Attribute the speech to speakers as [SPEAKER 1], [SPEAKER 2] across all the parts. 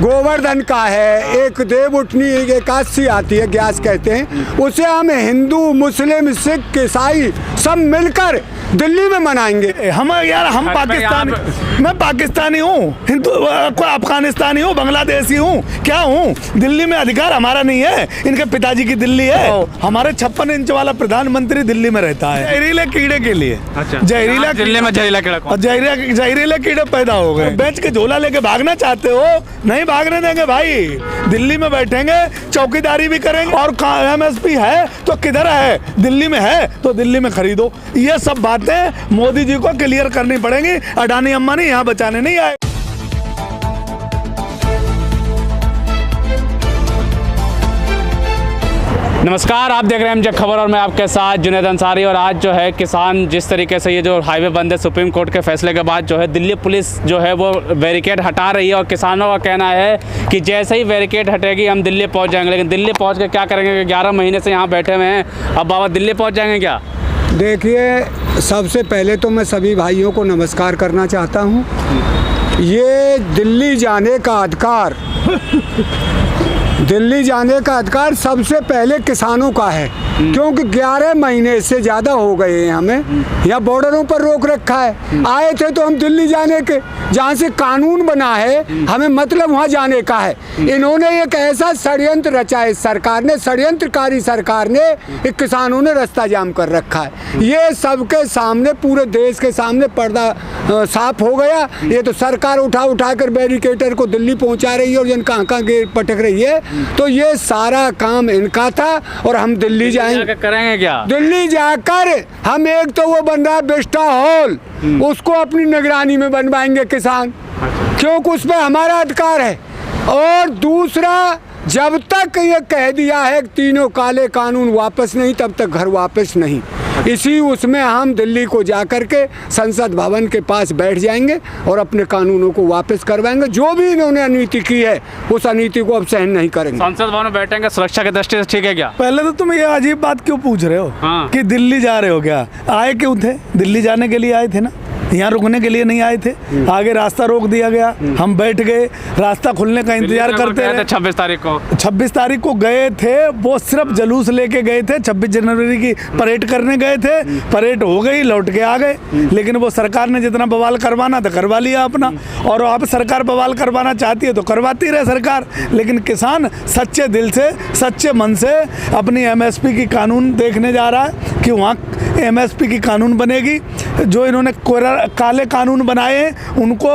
[SPEAKER 1] गोवर्धन का है, एक देव उठनी एकादशी आती है, ग्यास कहते हैं, उसे हम हिंदू मुस्लिम सिख ईसाई सब मिलकर दिल्ली में मनाएंगे।
[SPEAKER 2] हम यार हम पाकिस्तानी, मैं पाकिस्तानी हूँ, हिंदू अफगानिस्तानी हूँ, बांग्लादेशी हूँ, क्या हूँ? दिल्ली में अधिकार हमारा नहीं है, इनके पिताजी की दिल्ली है। हमारे 56 इंच वाला प्रधानमंत्री दिल्ली में रहता है जहरीले कीड़े के लिए।
[SPEAKER 3] जहरीला दिल्ली में जहरीला कीड़ा,
[SPEAKER 2] जहरीले कीड़े पैदा हो गए। बेच के झोला लेके भागना चाहते हो? नहीं भागने देंगे भाई, दिल्ली में बैठेंगे, चौकीदारी भी करेंगे। और MSP है तो किधर है? दिल्ली में है तो दिल्ली में खरीदो। ये सब बातें मोदी जी को क्लियर करनी पड़ेंगी। अडानी अंबानी यहाँ बचाने नहीं आए।
[SPEAKER 3] नमस्कार, आप देख रहे हैं एमजे खबर और मैं आपके साथ जुनैद अंसारी। और आज जो है किसान जिस तरीके से ये जो हाईवे बंद है सुप्रीम कोर्ट के फैसले के बाद जो है दिल्ली पुलिस जो है वो बैरिकेड हटा रही है और किसानों का कहना है कि जैसे ही बैरिकेड हटेगी हम दिल्ली पहुंच जाएंगे। लेकिन दिल्ली पहुंच के क्या करेंगे? 11 महीने से यहाँ बैठे हुए हैं, अब बाबा दिल्ली पहुँच जाएंगे क्या?
[SPEAKER 1] देखिए, सबसे पहले तो मैं सभी भाइयों को नमस्कार करना चाहता हूँ। ये दिल्ली जाने का अधिकार दिल्ली जाने का अधिकार सबसे पहले किसानों का है, क्योंकि 11 महीने से ज़्यादा हो गए हैं हमें यहाँ बॉर्डरों पर रोक रखा है। आए थे तो हम दिल्ली जाने के, जहाँ से कानून बना है हमें मतलब वहाँ जाने का है। इन्होंने एक ऐसा षड्यंत्र रचा है, सरकार ने, षड्यंत्रकारी सरकार ने, एक किसानों ने रास्ता जाम कर रखा है। ये सबके सामने, पूरे देश के सामने पर्दा साफ हो गया। ये तो सरकार उठा कर बैरिकेटर को दिल्ली पहुँचा रही है और जिन कहाँ पटक रही है, तो ये सारा काम इनका था। और हम दिल्ली जाएंगे,
[SPEAKER 3] करेंगे क्या? दिल्ली
[SPEAKER 1] जाकर हम, एक तो वो बन रहा है बिस्टा हॉल, उसको अपनी निगरानी में बनवाएंगे किसान, क्योंकि उसमें हमारा अधिकार है। और दूसरा, जब तक ये कह दिया है तीनों काले कानून वापस नहीं, तब तक घर वापस नहीं। इसी उसमें हम दिल्ली को जाकर के संसद भवन के पास बैठ जाएंगे और अपने कानूनों को वापस करवाएंगे। जो भी इन्होंने अनीति की है उस अनीति को अब सहन नहीं करेंगे।
[SPEAKER 3] संसद भवन में बैठेंगे, सुरक्षा की दृष्टि से ठीक है क्या?
[SPEAKER 2] पहले तो तुम ये अजीब बात क्यों पूछ रहे हो?
[SPEAKER 3] हाँ।
[SPEAKER 2] कि दिल्ली जा रहे हो क्या? आए क्यों थे? दिल्ली जाने के लिए आए थे ना, यहाँ रुकने के लिए नहीं आए थे। आगे रास्ता रोक दिया गया, हम बैठ गए, रास्ता खुलने का इंतजार करते रहे। 26 तारीख को गए थे, वो सिर्फ जुलूस लेके गए थे, 26 जनवरी की परेड करने गए थे। परेड हो गई, लौट के आ गए। लेकिन वो सरकार ने जितना बवाल करवाना था करवा लिया अपना। और अब सरकार बवाल करवाना चाहती है तो करवाती रहे सरकार, लेकिन किसान सच्चे दिल से, सच्चे मन से अपनी MSP की कानून देखने जा रहा है कि वहाँ MSP की कानून बनेगी। जो इन्होंने काले कानून बनाए उनको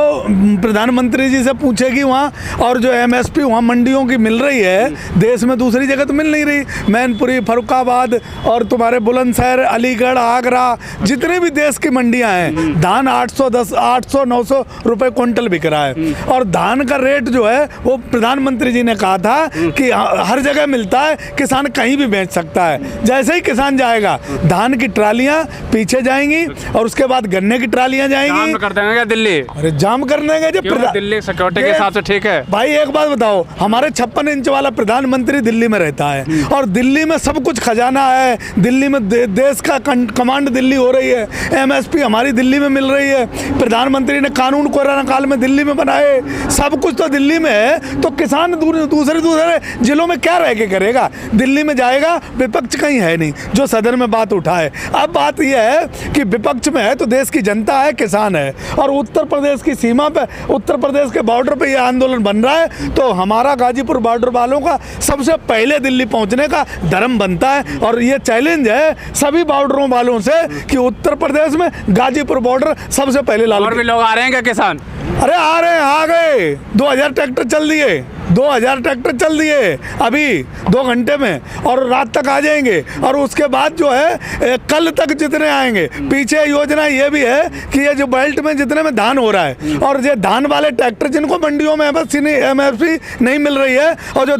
[SPEAKER 2] प्रधानमंत्री जी से पूछेगी वहाँ। और जो MSP वहाँ मंडियों की मिल रही है, देश में दूसरी जगह तो मिल नहीं रही। मैनपुरी, फरुखाबाद और तुम्हारे बुलंदशहर, अलीगढ़, आगरा, जितने भी देश की मंडियाँ हैं, धान 800-900 रुपये क्विंटल बिक रहा है। और धान का रेट जो है वो प्रधानमंत्री जी ने कहा था कि हर जगह मिलता है, किसान कहीं भी बेच सकता है। जैसे ही किसान जाएगा, धान की ट्रालियाँ पीछे जाएंगी और उसके बाद गन्ने की ट्रालियां जाएंगी।
[SPEAKER 3] जाम कर देंगे क्या दिल्ली?
[SPEAKER 2] अरे जाम कर देंगे जब
[SPEAKER 3] दिल्ली सिक्योरिटी के हिसाब से ठीक है
[SPEAKER 2] भाई। एक बात बताओ, हमारे 56 इंच वाला प्रधानमंत्री दिल्ली में रहता है और दिल्ली में सब कुछ खजाना है। दिल्ली में देश का कमांड दिल्ली हो रही है। MSP हमारी दिल्ली में मिल रही है। प्रधानमंत्री ने कानून कोरोना काल में दिल्ली में बनाए, सब कुछ तो दिल्ली में है। तो किसान दूसरे जिलों में क्या रह के करेगा? दिल्ली में जाएगा, विपक्ष कहीं है नहीं जो सदन में बात उठाए। अब बात यह है कि विपक्ष में है तो देश की जनता है, किसान है। और उत्तर प्रदेश की सीमा पे, उत्तर प्रदेश के बॉर्डर पे ये आंदोलन बन रहा है, तो हमारा गाजीपुर बॉर्डर वालों का सबसे पहले दिल्ली पहुंचने का धर्म बनता है। और ये चैलेंज है सभी बॉर्डरों वालों से कि उत्तर प्रदेश में गाजीपुर बॉर्डर सबसे पहले लाल।
[SPEAKER 3] और भी लोग आ रहे हैं क्या किसान?
[SPEAKER 2] अरे आ रहे हैं, आ गए। 2000 ट्रैक्टर चल दिए, 2000 ट्रैक्टर चल दिए अभी 2 घंटे में, और रात तक आ जाएंगे। और उसके बाद जो है कल तक जितने आएंगे। पीछे योजना ये भी है कि ये जो बेल्ट में जितने में धान हो रहा है, और ये धान वाले ट्रैक्टर जिनको मंडियों में MSP नहीं मिल रही है, और जो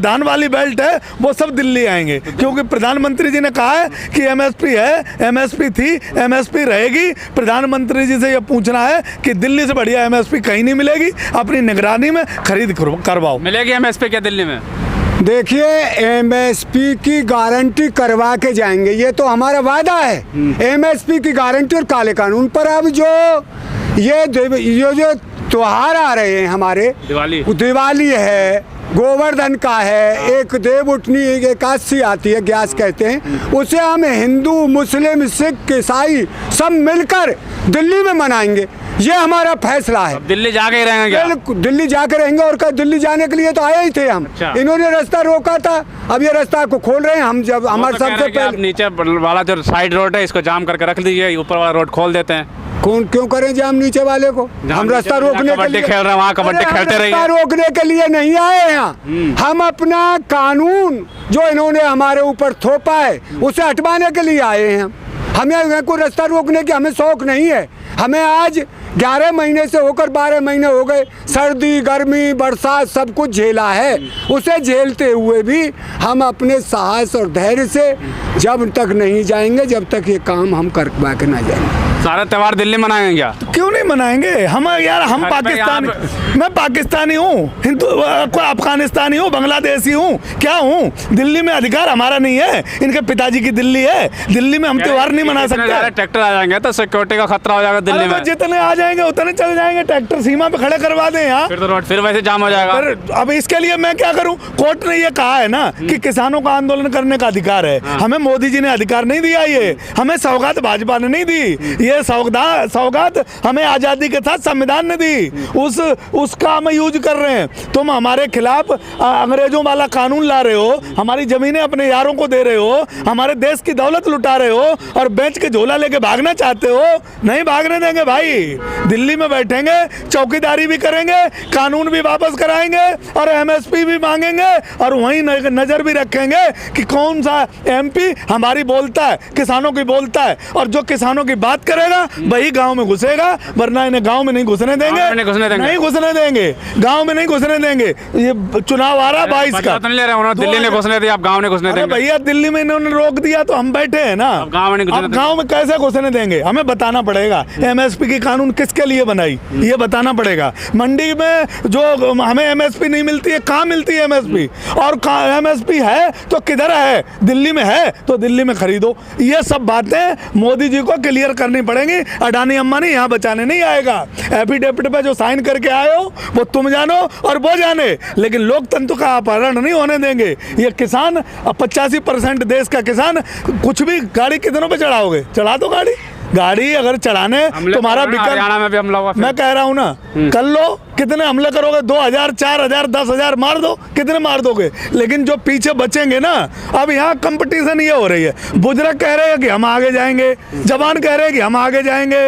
[SPEAKER 2] धान वाली बेल्ट है वो सब दिल्ली आएंगे। क्योंकि प्रधानमंत्री जी ने कहा है कि MSP है, MSP थी, MSP रहेगी। प्रधानमंत्री जी से ये पूछना है कि दिल्ली से बढ़िया MSP कहीं नहीं मिलेगी, अपनी निगरानी में खरीद करवाओ।
[SPEAKER 3] मिलेगी MSP क्या दिल्ली में?
[SPEAKER 1] देखिए, MSP की गारंटी करवा के जाएंगे, ये तो हमारा वादा है। MSP की गारंटी और काले कानून पर अब जो ये जो त्योहार आ रहे हैं हमारे, दिवाली है, गोवर्धन का है, एक देव उठनी एकादशी आती है, ग्यास कहते हैं, उसे हम हिंदू मुस्लिम सिख ईसाई सब मिलकर दिल्ली में मनाएंगे। ये हमारा फैसला है।
[SPEAKER 3] दिल्ली जाके ही रहेंगे क्या?
[SPEAKER 1] दिल्ली जाके रहेंगे। और दिल्ली जाने के लिए तो आए ही थे हम।
[SPEAKER 3] अच्छा।
[SPEAKER 1] इन्होंने रास्ता रोका था, अब ये रास्ता को खोल रहे हैं। हम जब हमारे सबसे पहले
[SPEAKER 3] नीचे वाला जो साइड रोड है इसको जाम करके रख दीजिए, ऊपर वाला रोड खोल देते हैं।
[SPEAKER 1] कौन क्यों करें जाम नीचे वाले को? हम रास्ता रोकने के लिए
[SPEAKER 3] खेल रहे हैं, वहाँ कबड्डी खेलते रहिए।
[SPEAKER 1] रास्ता रोकने के लिए नहीं आए यहाँ। हम अपना कानून जो इन्होंने हमारे ऊपर थोपा है उसे हटवाने के लिए आए हैं। हमें कोई रास्ता रोकने की हमें शौक नहीं है। हमें आज 11 महीने से होकर 12 महीने हो गए, सर्दी गर्मी बरसात सब कुछ झेला है। उसे झेलते हुए भी हम अपने साहस और धैर्य से जब तक नहीं जाएंगे, जब तक ये काम हम कर के ना जाएंगे।
[SPEAKER 3] सारा त्यौहार दिल्ली मनाएंगे क्या?
[SPEAKER 2] तो क्यों नहीं मनाएंगे? हम यार हम पाकिस्तानी, मैं पाकिस्तानी हूँ, हिंदू अफगानिस्तानी हूँ, बांग्लादेशी हूँ, क्या हूँ? दिल्ली में अधिकार हमारा नहीं है, इनके पिताजी की दिल्ली है। दिल्ली में हम त्योहार नहीं मना सकते।
[SPEAKER 3] ट्रैक्टर आ जाएंगे तो सिक्योरिटी का खतरा हो जाएगा दिल्ली में।
[SPEAKER 2] जितने आ जाएंगे उतने चल जाएंगे, ट्रैक्टर सीमा पे खड़े करवा दें यहाँ,
[SPEAKER 3] फिर तो रोड फिर वैसे जाम हो जाएगा।
[SPEAKER 2] अब इसके लिए मैं क्या करूँ? कोर्ट ने ये कहा है ना कि किसानों का आंदोलन करने का अधिकार है। हमें मोदी जी ने अधिकार नहीं दिया, ये हमें सौगात भाजपा ने नहीं दी। ये सौगात हमें आज़ादी के साथ संविधान ने दी, उसका हम यूज कर रहे हैं। तुम हमारे खिलाफ अंग्रेजों वाला कानून ला रहे हो, हमारी जमीनें अपने यारों को दे रहे हो, हमारे देश की दौलत लुटा रहे हो और बेच के झोला लेके भागना चाहते हो। नहीं भागने देंगे भाई। दिल्ली में बैठेंगे, चौकीदारी भी करेंगे, कानून भी वापस कराएंगे और MSP भी मांगेंगे और वहीं नजर भी रखेंगे कि कौन सा MP हमारी बोलता है, किसानों की बोलता है, और जो किसानों की बात करेगा वही गांव में घुसेगा, वरना इन्हें गांव में नहीं घुसने देंगे। नहीं घुसने देंगे, गांव में नहीं घुसने देंगे। ये चुनाव आ रहा 22 का,
[SPEAKER 3] नहीं ले रहे उन्होंने, दिल्ली ने घुसने दिया, आप गांव ने घुसने देंगे।
[SPEAKER 2] भैया दिल्ली में इन्होंने रोक दिया तो हम बैठे हैं ना, गांव में कैसे घुसने देंगे? हमें बताना पड़ेगा MSP की कानून किसके लिए बनाई, ये बताना पड़ेगा। मंडी में जो हमें MSP नहीं मिलती है, कहाँ मिलती है MSP? और MSP है तो किधर है? दिल्ली में है तो दिल्ली में खरीदो। ये सब बातें मोदी जी को क्लियर करनी पड़ेंगी। अडानी अंबानी यहाँ बचाने नहीं आएगा। एफिडेविट पे जो साइन करके आए हो वो तुम जानो और वो जाने, लेकिन लोकतंत्र का अपहरण नहीं होने देंगे। ये किसान 85% देश का किसान, कुछ भी गाड़ी कितनों पे चढ़ाओगे? चढ़ा दो गाड़ी अगर चढ़ाने तुम्हारा
[SPEAKER 3] हरियाणा में भी हमला हुआ।
[SPEAKER 2] मैं कह रहा हूँ ना, कर लो। कितने हमले करोगे? 2000, 4000, 10,000 मार दो, कितने मार दोगे? लेकिन जो पीछे बचेंगे ना, अब यहाँ कंपटीशन ये हो रही है। बुजुर्ग कह रहे हैं कि हम आगे जाएंगे, जवान कह रहे हैं कि हम आगे जाएंगे,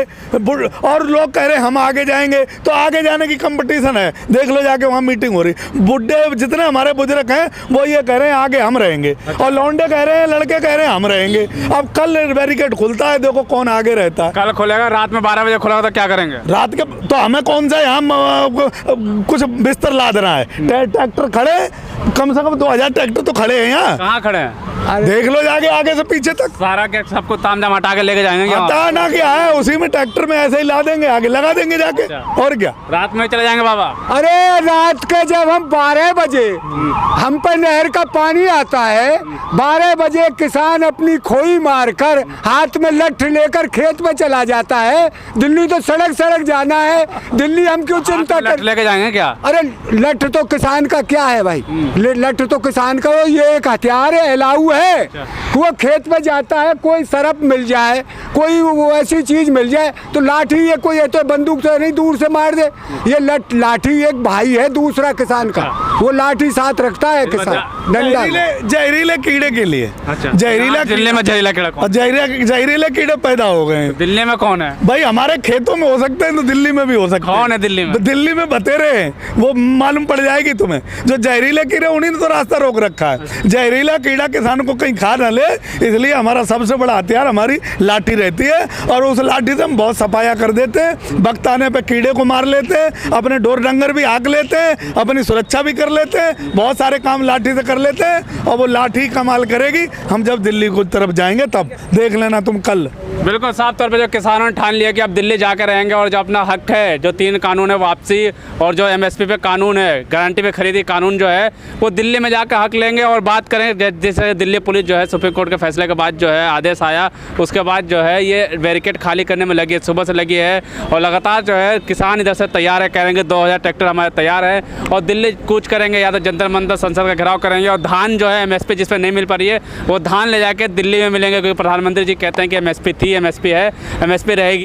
[SPEAKER 2] और लोग कह रहे हैं हम आगे जाएंगे। तो आगे जाने की कंपटीशन है। देख लो जाके वहाँ मीटिंग हो रही। बुढ़े जितने हमारे बुजुर्ग हैं वो ये कह रहे हैं आगे हम रहेंगे, और लौंडे कह रहे हैं, लड़के कह रहे हैं हम रहेंगे। अब कल बैरिकेड खुलता है, देखो कौन आगे रहता है।
[SPEAKER 3] कल खुलेगा, रात में 12 बजे खुलेगा तो क्या करेंगे? रात के
[SPEAKER 2] तो हमें कौन सा यहाँ कुछ बिस्तर लाद रहा है? ट्रैक्टर खड़े, कम से कम 2000 ट्रैक्टर तो खड़े हैं यहाँ।
[SPEAKER 3] कहाँ खड़े हैं?
[SPEAKER 2] देख लो जाके आगे से पीछे तक।
[SPEAKER 3] सारा के सबको तामझाम हटा के लेके जाएंगे।
[SPEAKER 2] हटाना क्या है, उसी में ट्रैक्टर में ऐसे ही ला देंगे, आगे लगा देंगे जाके। और क्या
[SPEAKER 3] रात में चले जाएंगे बाबा?
[SPEAKER 1] अरे रात के जब हम 12 बजे हम पर नहर का पानी आता है, 12 बजे किसान अपनी खोई मारकर हाथ में लठ लेकर खेत में चला जाता है। दिल्ली तो सड़क जाना है, दिल्ली हम क्यों चिंता कर
[SPEAKER 3] लेके जाएंगे क्या?
[SPEAKER 1] अरे लठ तो किसान का क्या है भाई? लठ तो किसान का ये एक हथियार है, अलाउ है। वो खेत में जाता है, कोई सरप मिल जाए, कोई वो ऐसी चीज मिल जाए तो लाठी, ये कोई है तो बंदूक से नहीं दूर से मार दे। ये लाठी एक भाई है दूसरा किसान का, वो लाठी साथ रखता है किसान, डंडा।
[SPEAKER 2] जहरीले कीड़े के लिए।
[SPEAKER 3] जहरीला दिल्ली में जहरीला कीड़ा,
[SPEAKER 2] जहरीले कीड़े पैदा हो गए।
[SPEAKER 3] दिल्ली में कौन है भाई?
[SPEAKER 2] हमारे खेतों में हो सकते हैं तो दिल्ली में भी हो सकते हैं।
[SPEAKER 3] कौन है दिल्ली में?
[SPEAKER 2] दिल्ली में बतेरे हैं, वो मालूम पड़ जाएगी तुम्हें। जो जहरीले कीड़े, उन्हीं ने तो रास्ता रोक रखा है। जहरीला कीड़ा किसान को कहीं खा न ले, इसलिए हमारा सबसे बड़ा हथियार हमारी लाठी रहती है, और उस लाठी से हम बहुत सफाया कर देते हैं। वक्त आने पे कीड़े को मार लेते हैं, अपने डोर डंगर भी हाँक लेते हैं, अपनी सुरक्षा भी कर लेते हैं, बहुत सारे काम लाठी से कर लेते हैं। और वो लाठी कमाल करेगी। हम जब दिल्ली की तरफ जाएंगे तब देख लेना तुम कल।
[SPEAKER 3] बिल्कुल साफ तौर पे जो किसानों ने ठान लिया कि अब दिल्ली जाकर रहेंगे, और जो अपना हक है, जो 3 कानून है वापसी और जो MSP पे कानून है, गारंटी पे खरीदी कानून जो है, वो दिल्ली में जाकर हक लेंगे। और बात करें जैसे दिल्ली दिल्ली पुलिस जो है सुप्रीम कोर्ट के फैसले के बाद जो है आदेश आया, उसके बाद जो है ये बैरिकेड खाली करने में लगी है, सुबह से लगी है। और लगातार जो है किसान इधर से तैयार है, करेंगे 2000 ट्रैक्टर हमारे तैयार है और दिल्ली कूच करेंगे, या तो जंतर मंतर संसद का घेराव करेंगे। और धान जो है MSP जिस पर नहीं मिल पा रही है वो धान ले जाके दिल्ली में मिलेंगे, क्योंकि प्रधानमंत्री जी कहते हैं कि MSP थी, MSP है, MSP रहेगी।